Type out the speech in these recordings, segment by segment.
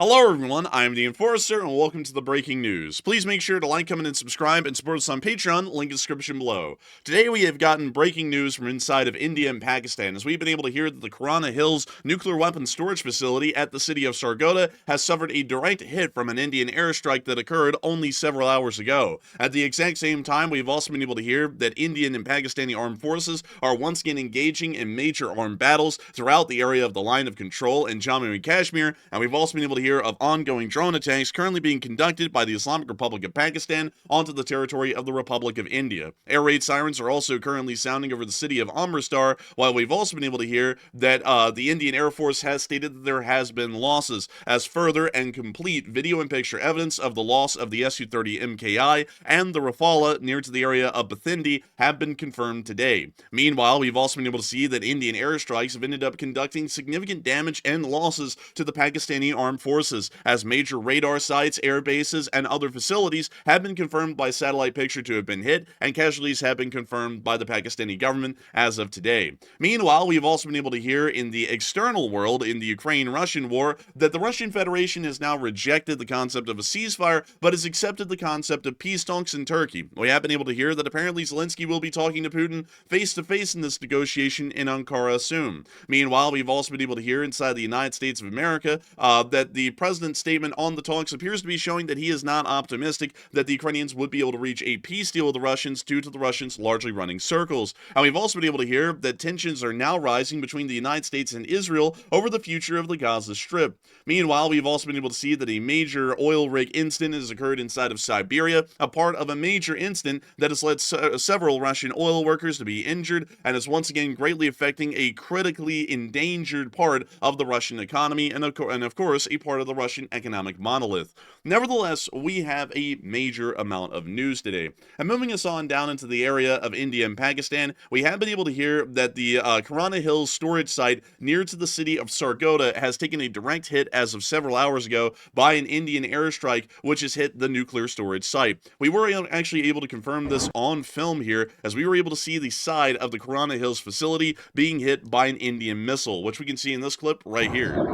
Hello everyone, I am the Enforcer, and welcome to the breaking news. Please make sure to like, comment, and subscribe, and support us on Patreon, link in the description below. Today we have gotten breaking news from inside of India and Pakistan, as we've been able to hear that the Kirana Hills nuclear weapons storage facility at the city of Sargodha has suffered a direct hit from an Indian airstrike that occurred only several hours ago. At the exact same time, we've also been able to hear that Indian and Pakistani armed forces are once again engaging in major armed battles throughout the area of the line of control in Jammu and Kashmir, and we've also been able to hear of ongoing drone attacks currently being conducted by the Islamic Republic of Pakistan onto the territory of the Republic of India. Air raid sirens are also currently sounding over the city of Amritsar, while we've also been able to hear that the Indian Air Force has stated that there has been losses, as further and complete video and picture evidence of the loss of the Su-30 MKI and the Rafale near to the area of Bathinda have been confirmed today. Meanwhile, we've also been able to see that Indian airstrikes have ended up conducting significant damage and losses to the Pakistani armed forces, as major radar sites, air bases, and other facilities have been confirmed by satellite picture to have been hit, and casualties have been confirmed by the Pakistani government as of today. Meanwhile, we've also been able to hear in the external world, in the Ukraine-Russian war, that the Russian Federation has now rejected the concept of a ceasefire, but has accepted the concept of peace talks in Turkey. We have been able to hear that apparently Zelensky will be talking to Putin face-to-face in this negotiation in Ankara soon. Meanwhile, we've also been able to hear inside the United States of America that the president's statement on the talks appears to be showing that he is not optimistic that the Ukrainians would be able to reach a peace deal with the Russians due to the Russians largely running circles. And we've also been able to hear that tensions are now rising between the United States and Israel over the future of the Gaza Strip. Meanwhile, we've also been able to see that a major oil rig incident has occurred inside of Siberia, a part of a major incident that has led several Russian oil workers to be injured and is once again greatly affecting a critically endangered part of the Russian economy and of course a part of the Russian economic monolith. Nevertheless, we have a major amount of news today. And moving us on down into the area of India and Pakistan, we have been able to hear that the Kirana Hills storage site near to the city of Sargodha has taken a direct hit as of several hours ago by an Indian airstrike, which has hit the nuclear storage site. We were actually able to confirm this on film here, as we were able to see the side of the Kirana Hills facility being hit by an Indian missile, which we can see in this clip right here.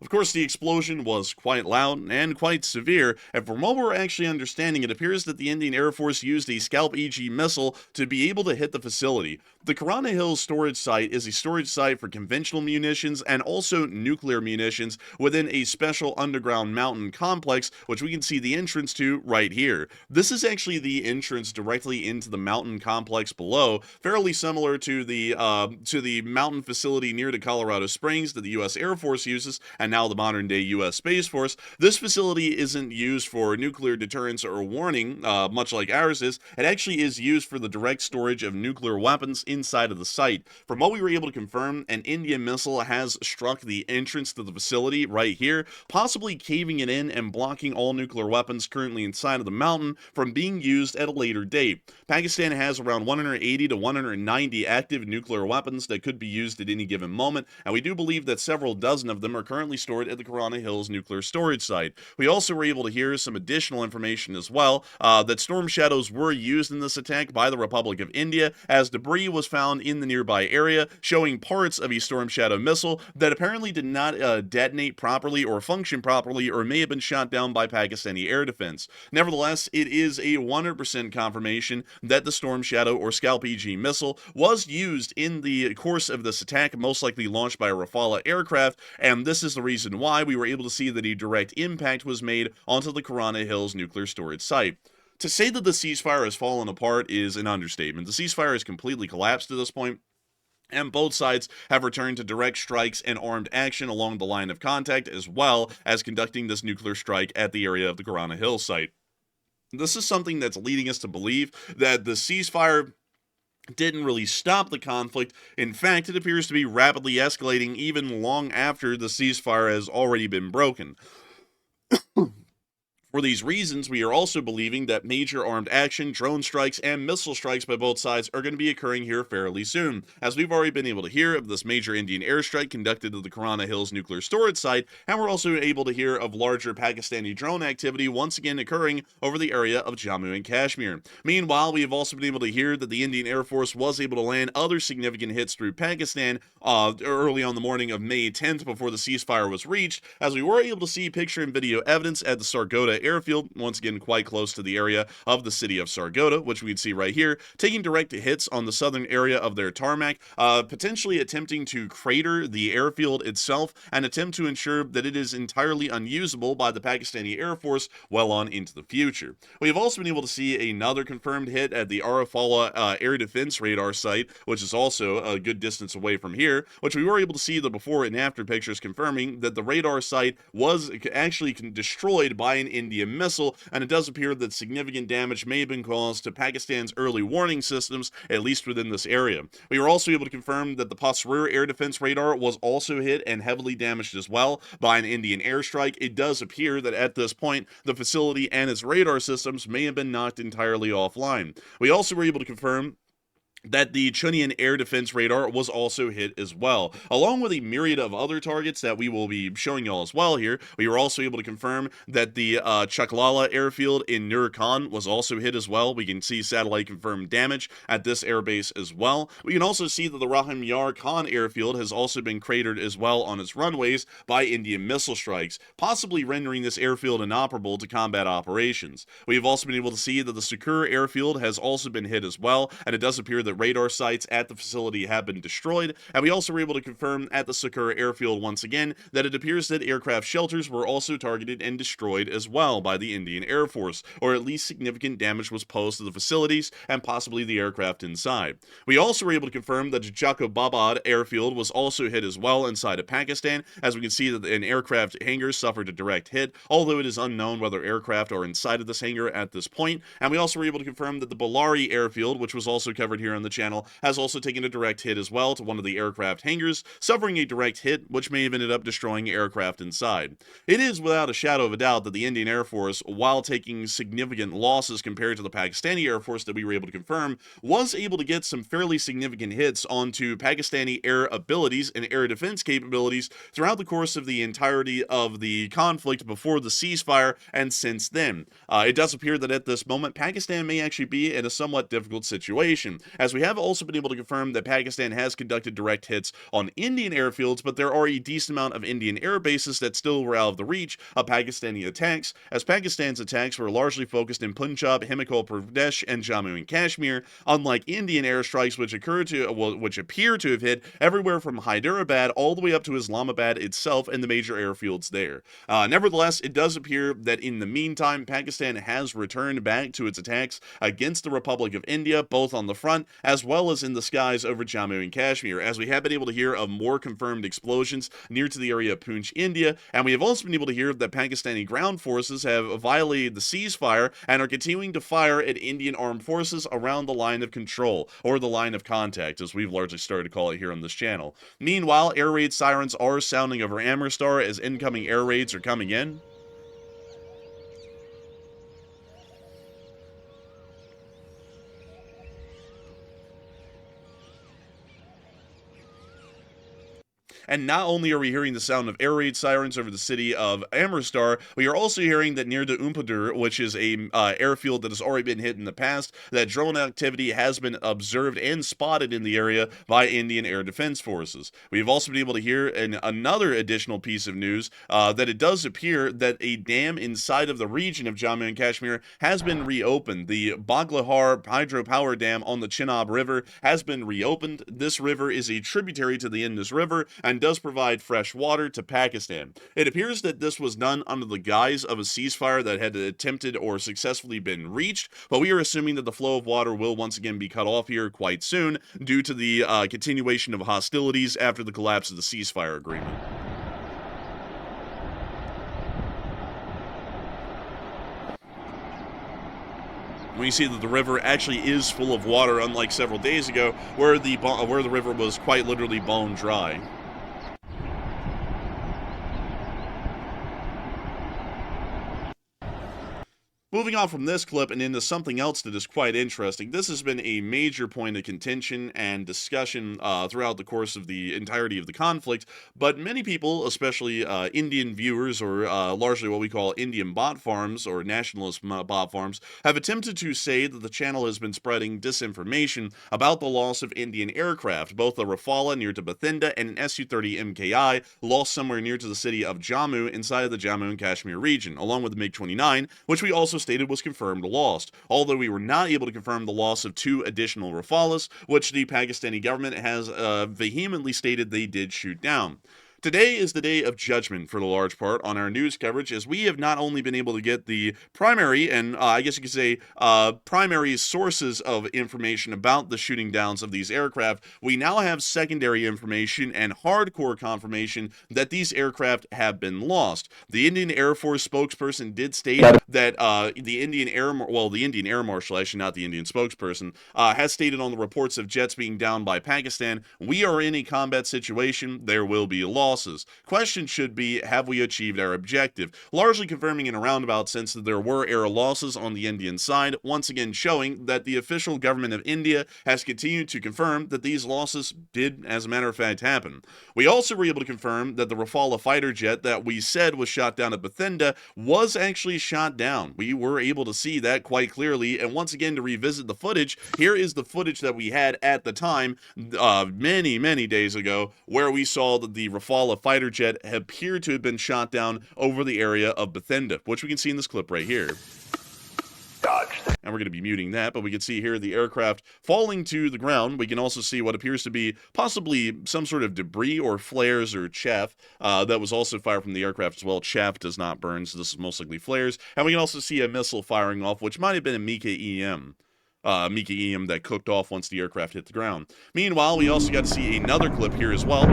Of course, the explosion was quite loud and quite severe, and from what we're actually understanding, it appears that the Indian Air Force used a SCALP EG missile to be able to hit the facility. The Kirana Hills storage site is a storage site for conventional munitions and also nuclear munitions within a special underground mountain complex, which we can see the entrance to right here. This is actually the entrance directly into the mountain complex below, fairly similar to the mountain facility near to Colorado Springs that the U.S. Air Force uses, and now the modern-day U.S. Space Force. This facility isn't used for nuclear deterrence or warning, much like ours is. It actually is used for the direct storage of nuclear weapons inside of the site. From what we were able to confirm, an Indian missile has struck the entrance to the facility right here, possibly caving it in and blocking all nuclear weapons currently inside of the mountain from being used at a later date. Pakistan has around 180 to 190 active nuclear weapons that could be used at any given moment, and we do believe that several dozen of them are currently stored at the Kirana Hills nuclear storage site. We also were able to hear some additional information as well, that storm shadows were used in this attack by the Republic of India, as debris was found in the nearby area showing parts of a Storm Shadow missile that apparently did not detonate properly or function properly, or may have been shot down by Pakistani air defense. Nevertheless, it is a 100% confirmation that the Storm Shadow or SCALP EG missile was used in the course of this attack, most likely launched by a Rafale aircraft, and this is the reason why we were able to see that a direct impact was made onto the Kirana Hills nuclear storage site. To say that the ceasefire has fallen apart is an understatement. The ceasefire has completely collapsed at this point, and both sides have returned to direct strikes and armed action along the line of contact, as well as conducting this nuclear strike at the area of the Kirana Hills site. This is something that's leading us to believe that the ceasefire didn't really stop the conflict. In fact, it appears to be rapidly escalating even long after the ceasefire has already been broken. For these reasons, we are also believing that major armed action, drone strikes, and missile strikes by both sides are going to be occurring here fairly soon, as we've already been able to hear of this major Indian airstrike conducted at the Kirana Hills nuclear storage site, and we're also able to hear of larger Pakistani drone activity once again occurring over the area of Jammu and Kashmir. Meanwhile, we have also been able to hear that the Indian Air Force was able to land other significant hits through Pakistan early on the morning of May 10th before the ceasefire was reached, as we were able to see picture and video evidence at the Sargodha airfield, once again quite close to the area of the city of Sargodha, which we can see right here, taking direct hits on the southern area of their tarmac, potentially attempting to crater the airfield itself and attempt to ensure that it is entirely unusable by the Pakistani Air Force well on into the future. We have also been able to see another confirmed hit at the Rafale air defense radar site, which is also a good distance away from here, which we were able to see the before and after pictures confirming that the radar site was actually destroyed by an Indian missile, and it does appear that significant damage may have been caused to Pakistan's early warning systems, at least within this area. We were also able to confirm that the Pasrir air defense radar was also hit and heavily damaged as well by an Indian airstrike. It does appear that at this point, the facility and its radar systems may have been knocked entirely offline. We also were able to confirm that the Chunian air defense radar was also hit as well, along with a myriad of other targets that we will be showing y'all as well here. We were also able to confirm that the Chaklala airfield in Nur Khan was also hit as well. We can see satellite confirmed damage at this airbase as well. We can also see that the Rahim Yar Khan airfield has also been cratered as well on its runways by Indian missile strikes, possibly rendering this airfield inoperable to combat operations. We have also been able to see that the Sukur airfield has also been hit as well, and it does appear that radar sites at the facility have been destroyed, and we also were able to confirm at the Sukur airfield once again that it appears that aircraft shelters were also targeted and destroyed as well by the Indian Air Force, or at least significant damage was posed to the facilities and possibly the aircraft inside. We also were able to confirm that Jacobabad airfield was also hit as well inside of Pakistan, as we can see that an aircraft hangar suffered a direct hit, although it is unknown whether aircraft are inside of this hangar at this point. And we also were able to confirm that the Ballari airfield, which was also covered here on the channel, has also taken a direct hit as well to one of the aircraft hangars, suffering a direct hit which may have ended up destroying aircraft inside. It is without a shadow of a doubt that the Indian Air Force, while taking significant losses compared to the Pakistani Air Force that we were able to confirm, was able to get some fairly significant hits onto Pakistani air abilities and air defense capabilities throughout the course of the entirety of the conflict before the ceasefire and since then. It does appear that at this moment Pakistan may actually be in a somewhat difficult situation, as we have also been able to confirm that Pakistan has conducted direct hits on Indian airfields, but there are a decent amount of Indian air bases that still were out of the reach of Pakistani attacks, as Pakistan's attacks were largely focused in Punjab, Himachal Pradesh, and Jammu and Kashmir, unlike Indian airstrikes which appear to have hit everywhere from Hyderabad all the way up to Islamabad itself and the major airfields there. Nevertheless, it does appear that in the meantime, Pakistan has returned back to its attacks against the Republic of India, both on the front as well as in the skies over Jammu and Kashmir, as we have been able to hear of more confirmed explosions near to the area of Poonch, India, and we have also been able to hear that Pakistani ground forces have violated the ceasefire and are continuing to fire at Indian armed forces around the line of control, or the line of contact, as we've largely started to call it here on this channel. Meanwhile, air raid sirens are sounding over Amritsar as incoming air raids are coming in. And not only are we hearing the sound of air raid sirens over the city of Amritsar, we are also hearing that near the Umpadur, which is a airfield that has already been hit in the past, that drone activity has been observed and spotted in the area by Indian Air Defense Forces. We've also been able to hear another additional piece of news that it does appear that a dam inside of the region of Jammu and Kashmir has been reopened. The Baglahar hydropower dam on the Chenab River has been reopened. This river is a tributary to the Indus River and does provide fresh water to Pakistan. It appears that this was done under the guise of a ceasefire that had attempted or successfully been reached, but we are assuming that the flow of water will once again be cut off here quite soon due to the continuation of hostilities after the collapse of the ceasefire agreement. We see that the river actually is full of water, unlike several days ago where the river was quite literally bone dry. Moving on from this clip and into something else that is quite interesting, this has been a major point of contention and discussion throughout the course of the entirety of the conflict, but many people, especially Indian viewers or largely what we call Indian bot farms or nationalist bot farms, have attempted to say that the channel has been spreading disinformation about the loss of Indian aircraft, both a Rafale near to Bathinda and an Su-30 MKI lost somewhere near to the city of Jammu inside of the Jammu and Kashmir region, along with the MiG-29, which we also stated was confirmed lost, although we were not able to confirm the loss of 2 additional Rafales, which the Pakistani government has vehemently stated they did shoot down. Today is the day of judgment for the large part on our news coverage, as we have not only been able to get the primary and I guess you could say primary sources of information about the shooting downs of these aircraft, we now have secondary information and hardcore confirmation that these aircraft have been lost. The Indian Air Force spokesperson did state that the Indian Air Marshal, actually not the Indian spokesperson, has stated on the reports of jets being downed by Pakistan, we are in a combat situation, there will be loss. Question should be, have we achieved our objective? Largely confirming in a roundabout sense that there were air losses on the Indian side, once again showing that the official government of India has continued to confirm that these losses did, as a matter of fact, happen. We also were able to confirm that the Rafale fighter jet that we said was shot down at Bathinda was actually shot down. We were able to see that quite clearly, and once again, to revisit the footage, here is the footage that we had at the time, many days ago, where we saw that the Rafale fighter jet appeared to have been shot down over the area of Bathinda, which we can see in this clip right here. And we're going to be muting that, but we can see here the aircraft falling to the ground. We can also see what appears to be possibly some sort of debris or flares or chaff that was also fired from the aircraft as well. Chaff does not burn, so this is most likely flares. And we can also see a missile firing off, which might have been a NUKE-EM. NUKE-EM that cooked off once the aircraft hit the ground. Meanwhile, we also got to see another clip here as well.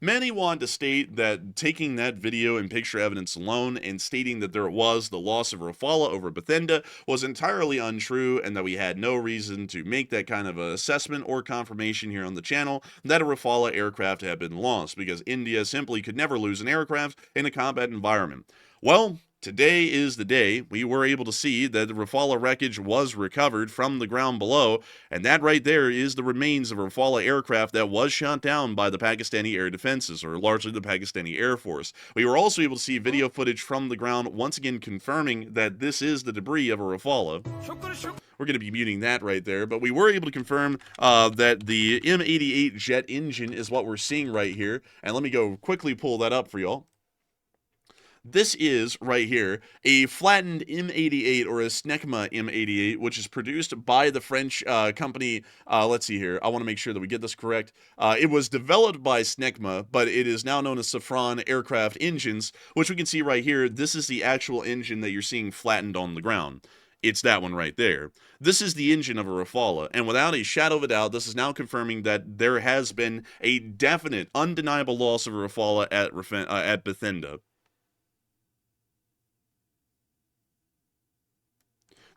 Many want to state that taking that video and picture evidence alone and stating that there was the loss of Rafale over Bathinda was entirely untrue, and that we had no reason to make that kind of an assessment or confirmation here on the channel that a Rafale aircraft had been lost, because India simply could never lose an aircraft in a combat environment. Well, today is the day we were able to see that the Rafale wreckage was recovered from the ground below, and that right there is the remains of a Rafale aircraft that was shot down by the Pakistani air defenses, or largely the Pakistani Air Force. We were also able to see video footage from the ground, once again confirming that this is the debris of a Rafale. We're going to be muting that right there, but we were able to confirm that the M88 jet engine is what we're seeing right here, and let me go quickly pull that up for y'all. This is, right here, a flattened M88 or a SNECMA M88, which is produced by the French company, let's see here, I want to make sure that we get this correct. It was developed by SNECMA, but it is now known as Safran Aircraft Engines, which we can see right here. This is the actual engine that you're seeing flattened on the ground. It's that one right there. This is the engine of a Rafale, and without a shadow of a doubt, this is now confirming that there has been a definite, undeniable loss of a Rafale at Bathinda.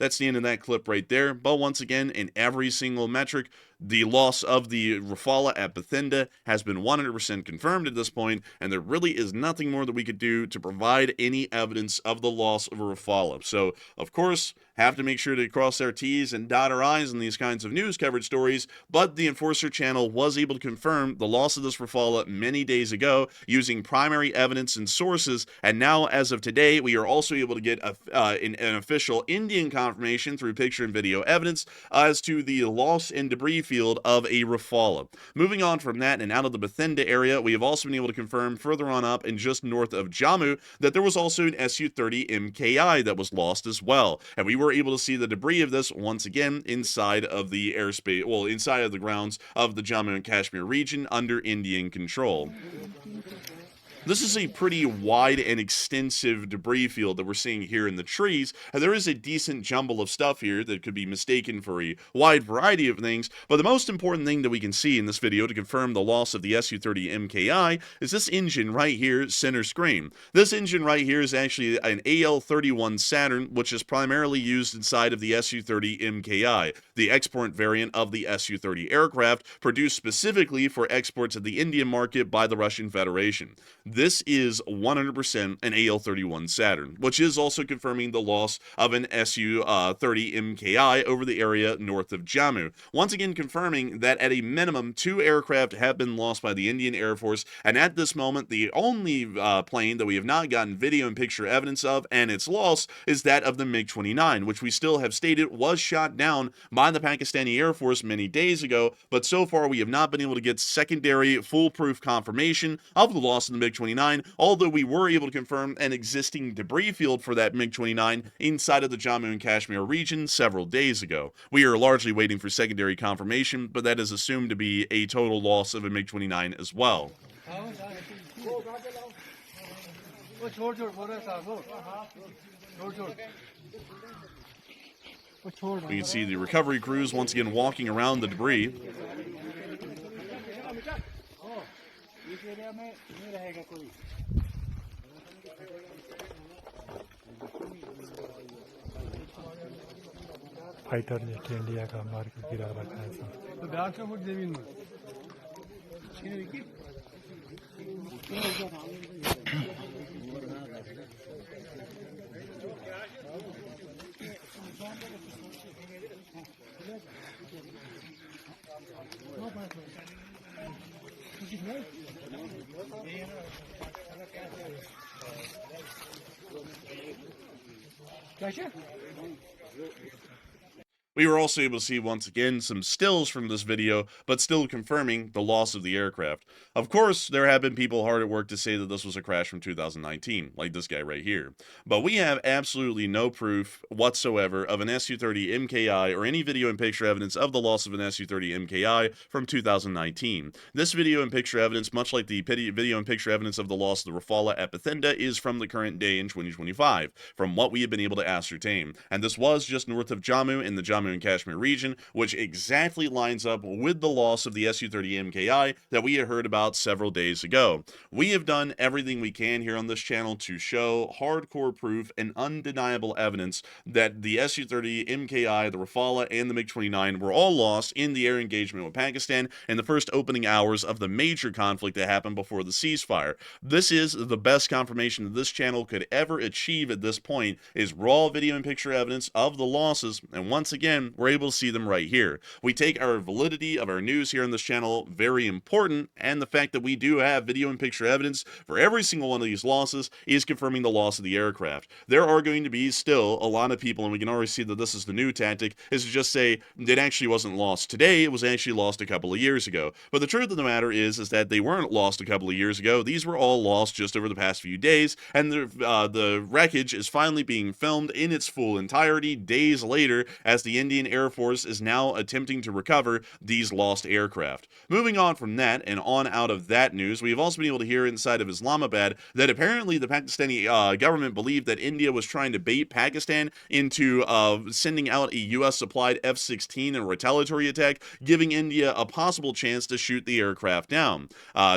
That's the end of that clip right there. But once again, in every single metric, the loss of the Rafale at Bathinda has been 100% confirmed at this point, and there really is nothing more that we could do to provide any evidence of the loss of a Rafale. So, of course, have to make sure to cross our T's and dot our I's in these kinds of news coverage stories, but the Enforcer channel was able to confirm the loss of this Rafale many days ago using primary evidence and sources, and now, as of today, we are also able to get an official Indian confirmation through picture and video evidence as to the loss and debris field of a Rafale. Moving on from that and out of the Bathinda area, we have also been able to confirm further on up and just north of Jammu that there was also an Su-30 MKI that was lost as well, and we were able to see the debris of this once again inside of the airspace, well, inside of the grounds of the Jammu and Kashmir region under Indian control. This is a pretty wide and extensive debris field that we're seeing here in the trees, and there is a decent jumble of stuff here that could be mistaken for a wide variety of things, but the most important thing that we can see in this video to confirm the loss of the Su-30 MKI is this engine right here, center screen. This engine right here is actually an AL-31 Saturn, which is primarily used inside of the Su-30 MKI, the export variant of the Su-30 aircraft, produced specifically for exports at the Indian market by the Russian Federation. This is 100% an AL-31 Saturn, which is also confirming the loss of an Su-30 MKI over the area north of Jammu. Once again confirming that at a minimum, 2 aircraft have been lost by the Indian Air Force, and at this moment, the only plane that we have not gotten video and picture evidence of and its loss is that of the MiG-29, which we still have stated was shot down by the Pakistani Air Force many days ago, but so far we have not been able to get secondary foolproof confirmation of the loss of the MiG-29, although we were able to confirm an existing debris field for that MiG-29 inside of the Jammu and Kashmir region several days ago. We are largely waiting for secondary confirmation, but that is assumed to be a total loss of a MiG-29 as well. We can see the recovery crews once again walking around the debris. Fighter jet India का मार के गिरा रखा है सब तो back से foot जमीन में We were also able to see once again some stills from this video, but still confirming the loss of the aircraft. Of course, there have been people hard at work to say that this was a crash from 2019, like this guy right here. But we have absolutely no proof whatsoever of an Su-30 MKI or any video and picture evidence of the loss of an Su-30 MKI from 2019. This video and picture evidence, much like the video and picture evidence of the loss of the Rafale at Bathinda, is from the current day in 2025, from what we have been able to ascertain. And this was just north of Jammu in the Jammu and Kashmir region, which exactly lines up with the loss of the Su-30 MKI that we had heard about several days ago. We have done everything we can here on this channel to show hardcore proof and undeniable evidence that the Su-30 MKI, the Rafale, and the MiG-29 were all lost in the air engagement with Pakistan in the first opening hours of the major conflict that happened before the ceasefire. This is the best confirmation that this channel could ever achieve at this point, is raw video and picture evidence of the losses, and once again, we're able to see them right here. We take our validity of our news here on this channel very important, and the fact that we do have video and picture evidence for every single one of these losses is confirming the loss of the aircraft. There are going to be still a lot of people, and we can already see that this is the new tactic, is to just say it actually wasn't lost today, it was actually lost a couple of years ago. But the truth of the matter is that they weren't lost a couple of years ago. These were all lost just over the past few days, and the wreckage is finally being filmed in its full entirety days later as the Indian Air Force is now attempting to recover these lost aircraft. Moving on from that and on out of that news, we've also been able to hear inside of Islamabad that apparently the Pakistani government believed that India was trying to bait Pakistan into sending out a US-supplied F-16 in a retaliatory attack, giving India a possible chance to shoot the aircraft down.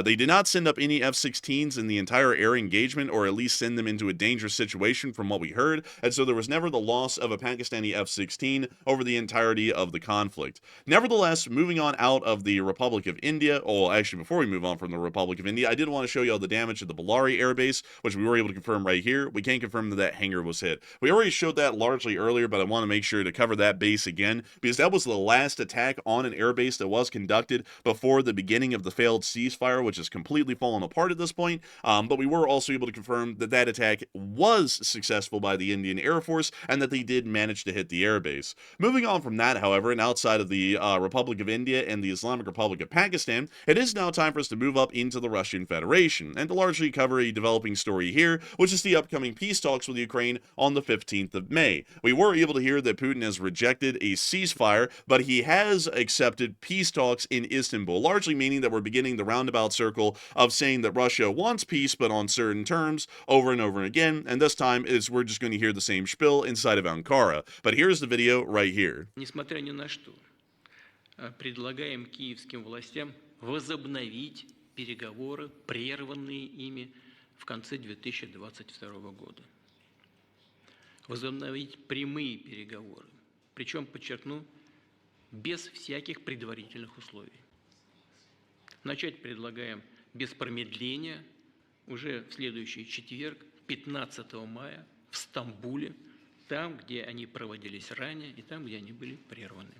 They did not send up any F-16s in the entire air engagement, or at least send them into a dangerous situation from what we heard, and so there was never the loss of a Pakistani F-16 over the entirety of the conflict. Nevertheless, moving on out of the Republic of India, actually before we move on from the Republic of India, I did want to show you all the damage at the Bellary airbase, which we were able to confirm right here. We can confirm that that hangar was hit. We already showed that largely earlier, but I want to make sure to cover that base again, because that was the last attack on an airbase that was conducted before the beginning of the failed ceasefire, which has completely fallen apart at this point, but we were also able to confirm that that attack was successful by the Indian Air Force, and that they did manage to hit the airbase. Moving on from that, however, and outside of the Republic of India and the Islamic Republic of Pakistan, it is now time for us to move up into the Russian Federation, and to largely cover a developing story here, which is the upcoming peace talks with Ukraine on the 15th of May. We were able to hear that Putin has rejected a ceasefire, but he has accepted peace talks in Istanbul, largely meaning that we're beginning the roundabout circle of saying that Russia wants peace, but on certain terms, over and over again, and this time we're just going to hear the same spiel inside of Ankara. But here's the video right here. Несмотря ни на что, предлагаем киевским властям возобновить переговоры, прерванные ими в конце 2022 года. Возобновить прямые переговоры, причем, подчеркну, без всяких предварительных условий. Начать предлагаем без промедления уже в следующий четверг, 15 мая, в Стамбуле, там, где они проводились ранее и там, где они были прерваны.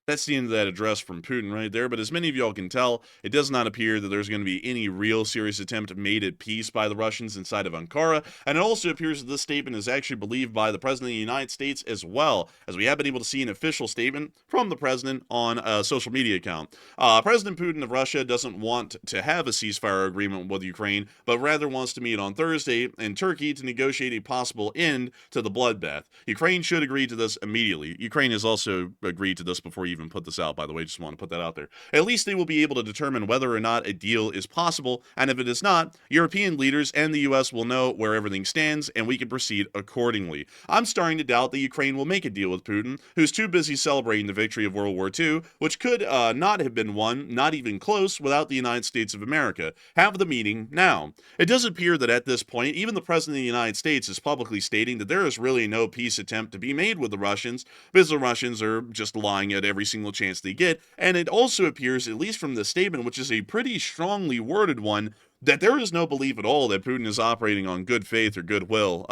That's the end of that address from Putin right there, but as many of y'all can tell, it does not appear that there's going to be any real serious attempt made at peace by the Russians inside of Ankara, and it also appears that this statement is actually believed by the President of the United States as well, as we have been able to see an official statement from the President on a social media account. President Putin of Russia doesn't want to have a ceasefire agreement with Ukraine, but rather wants to meet on Thursday in Turkey to negotiate a possible end to the bloodbath. Ukraine should agree to this immediately. Ukraine has also agreed to this before even put this out, by the way. Just want to put that out there. At least they will be able to determine whether or not a deal is possible, and if it is not, European leaders and the US will know where everything stands, and we can proceed accordingly. I'm starting to doubt that Ukraine will make a deal with Putin, who's too busy celebrating the victory of World War II, which could not have been won, not even close, without the United States of America. Have the meeting now. It does appear that at this point, even the President of the United States is publicly stating that there is really no peace attempt to be made with the Russians, because the Russians are just lying at every single chance they get, and it also appears, at least from the statement, which is a pretty strongly worded one, that there is no belief at all that Putin is operating on good faith or goodwill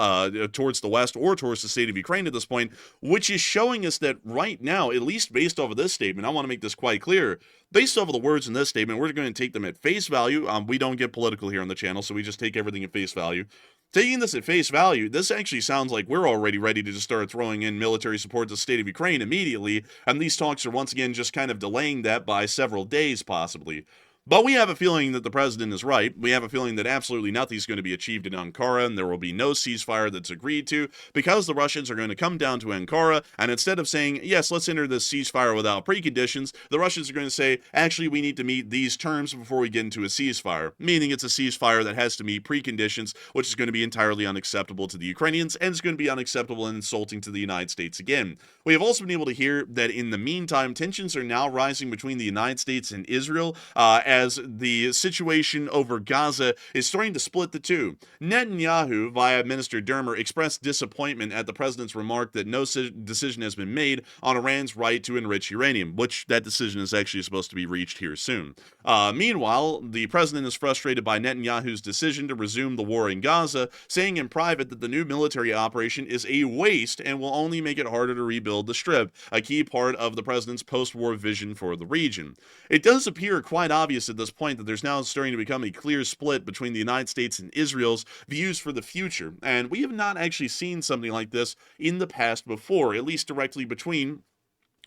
towards the West or towards the state of Ukraine at this point, which is showing us that right now, at least based off of this statement, I want to make this quite clear, based off of the words in this statement, we're going to take them at face value. We don't get political here on the channel, so we just take everything at face value. Taking this at face value, this actually sounds like we're already ready to just start throwing in military support to the state of Ukraine immediately, and these talks are once again just kind of delaying that by several days, possibly. But we have a feeling that the president is right. We have a feeling that absolutely nothing is going to be achieved in Ankara, and there will be no ceasefire that's agreed to, because the Russians are going to come down to Ankara, and instead of saying, yes, let's enter this ceasefire without preconditions, the Russians are going to say, actually, we need to meet these terms before we get into a ceasefire, meaning it's a ceasefire that has to meet preconditions, which is going to be entirely unacceptable to the Ukrainians, and it's going to be unacceptable and insulting to the United States again. We have also been able to hear that in the meantime, tensions are now rising between the United States and Israel, as the situation over Gaza is starting to split the two. Netanyahu, via Minister Dermer, expressed disappointment at the president's remark that no decision has been made on Iran's right to enrich uranium, which that decision is actually supposed to be reached here soon. Meanwhile, the president is frustrated by Netanyahu's decision to resume the war in Gaza, saying in private that the new military operation is a waste and will only make it harder to rebuild the Strip, a key part of the president's post-war vision for the region. It does appear quite obvious at this point that there's now starting to become a clear split between the United States and Israel's views for the future, and we have not actually seen something like this in the past before, at least directly between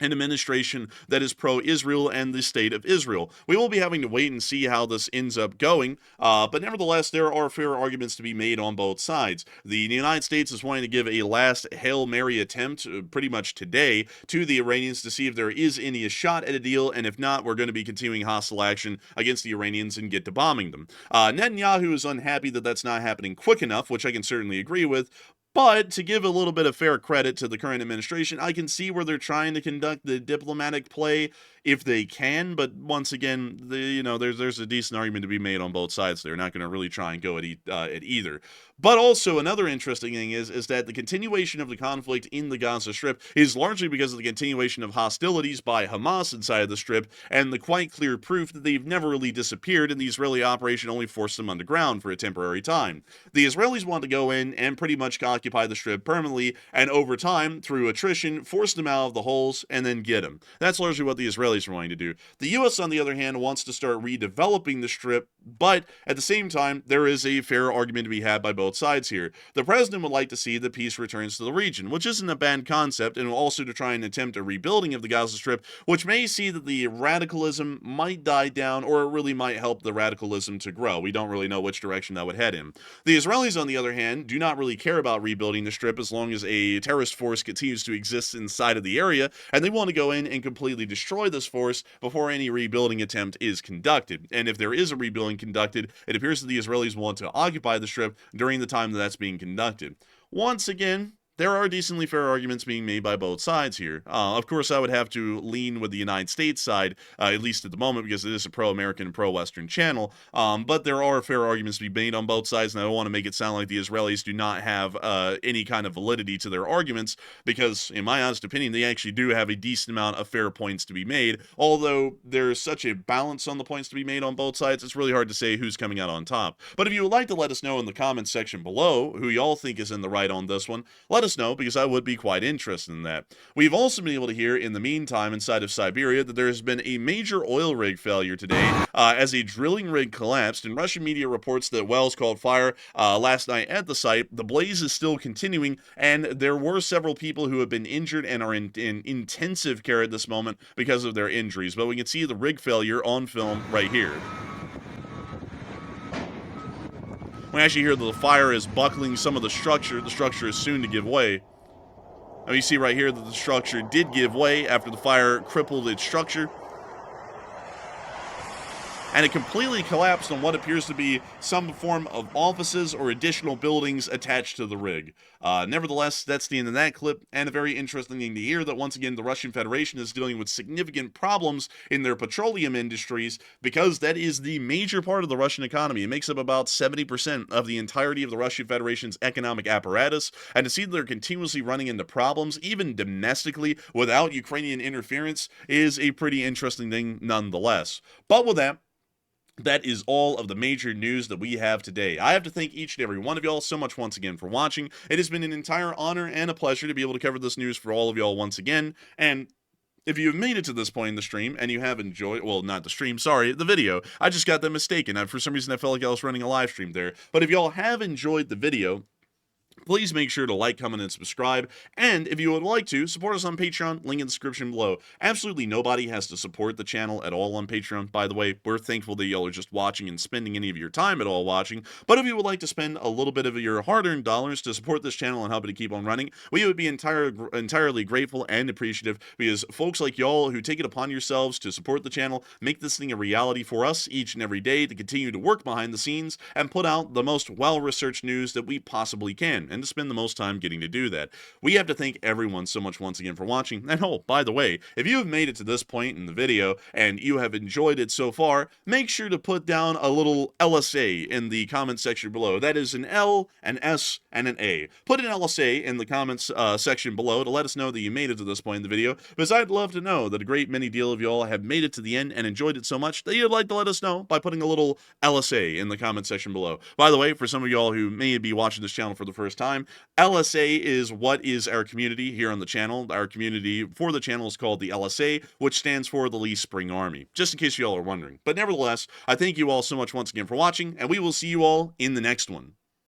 an administration that is pro-Israel and the state of Israel. We will be having to wait and see how this ends up going, but nevertheless, there are fair arguments to be made on both sides. The United States is wanting to give a last Hail Mary attempt, pretty much today, to the Iranians to see if there is any shot at a deal, and if not, we're going to be continuing hostile action against the Iranians and get to bombing them. Netanyahu is unhappy that that's not happening quick enough, which I can certainly agree with. But to give a little bit of fair credit to the current administration, I can see where they're trying to conduct the diplomatic play if they can. But once again, there's a decent argument to be made on both sides. They're not going to really try and go at either. But also another interesting thing is that the continuation of the conflict in the Gaza Strip is largely because of the continuation of hostilities by Hamas inside of the Strip, and the quite clear proof that they've never really disappeared, and the Israeli operation only forced them underground for a temporary time. The Israelis want to go in and pretty much occupy occupy the Strip permanently, and over time, through attrition, force them out of the holes and then get them. That's largely what the Israelis are wanting to do. The U.S., on the other hand, wants to start redeveloping the Strip, but at the same time, there is a fair argument to be had by both sides here. The president would like to see that peace returns to the region, which isn't a bad concept, and also to try and attempt a rebuilding of the Gaza Strip, which may see that the radicalism might die down, or it really might help the radicalism to grow. We don't really know which direction that would head in. The Israelis, on the other hand, do not really care about rebuilding the Strip as long as a terrorist force continues to exist inside of the area, and they want to go in and completely destroy this force before any rebuilding attempt is conducted. And if there is a rebuilding conducted, it appears that the Israelis want to occupy the Strip during the time that that's being conducted. Once again, there are decently fair arguments being made by both sides here. Of course, I would have to lean with the United States side, at least at the moment, because it is a pro-American and pro-Western channel. But there are fair arguments to be made on both sides, and I don't want to make it sound like the Israelis do not have any kind of validity to their arguments, because, in my honest opinion, they actually do have a decent amount of fair points to be made. Although there's such a balance on the points to be made on both sides, it's really hard to say who's coming out on top. But if you would like to let us know in the comments section below who y'all think is in the right on this one, let us know, because I would be quite interested in that. We've also been able to hear in the meantime inside of Siberia that there has been a major oil rig failure today as a drilling rig collapsed, and Russian media reports that wells caught fire last night at the site. The blaze is still continuing, and there were several people who have been injured and are in intensive care at this moment because of their injuries, but we can see the rig failure on film right here. We actually hear that the fire is buckling some of the structure. The structure is soon to give way. Now you see right here that the structure did give way after the fire crippled its structure. And it completely collapsed on what appears to be some form of offices or additional buildings attached to the rig. Nevertheless, that's the end of that clip, and a very interesting thing to hear that once again the Russian Federation is dealing with significant problems in their petroleum industries, because that is the major part of the Russian economy. It makes up about 70% of the entirety of the Russian Federation's economic apparatus, and to see that they're continuously running into problems, even domestically, without Ukrainian interference, is a pretty interesting thing nonetheless. But with that, that is all of the major news that we have today. I have to thank each and every one of y'all so much once again for watching. It has been an entire honor and a pleasure to be able to cover this news for all of y'all once again. And if you've made it to this point in the stream and you have enjoyed, well, not the stream, sorry, the video. I just got that mistaken. For some reason, I felt like I was running a live stream there. But if y'all have enjoyed the video, please make sure to like, comment, and subscribe. And if you would like to, support us on Patreon, link in the description below. Absolutely nobody has to support the channel at all on Patreon, by the way. We're thankful that y'all are just watching and spending any of your time at all watching. But if you would like to spend a little bit of your hard-earned dollars to support this channel and help it to keep on running, we would be entirely grateful and appreciative, because folks like y'all who take it upon yourselves to support the channel make this thing a reality for us each and every day to continue to work behind the scenes and put out the most well-researched news that we possibly can, and to spend the most time getting to do that. We have to thank everyone so much once again for watching. And oh, by the way, if you have made it to this point in the video and you have enjoyed it so far, make sure to put down a little LSA in the comment section below. That is an L, an S, and an A. Put an LSA in the comments section below to let us know that you made it to this point in the video, because I'd love to know that a great many deal of y'all have made it to the end and enjoyed it so much that you'd like to let us know by putting a little LSA in the comment section below. By the way, for some of y'all who may be watching this channel for the first time, LSA is what is our community here on the channel. Our community for the channel is called the LSA, which stands for the Lee Spring Army, just in case y'all are wondering. But nevertheless, I thank you all so much once again for watching, and we will see you all in the next one.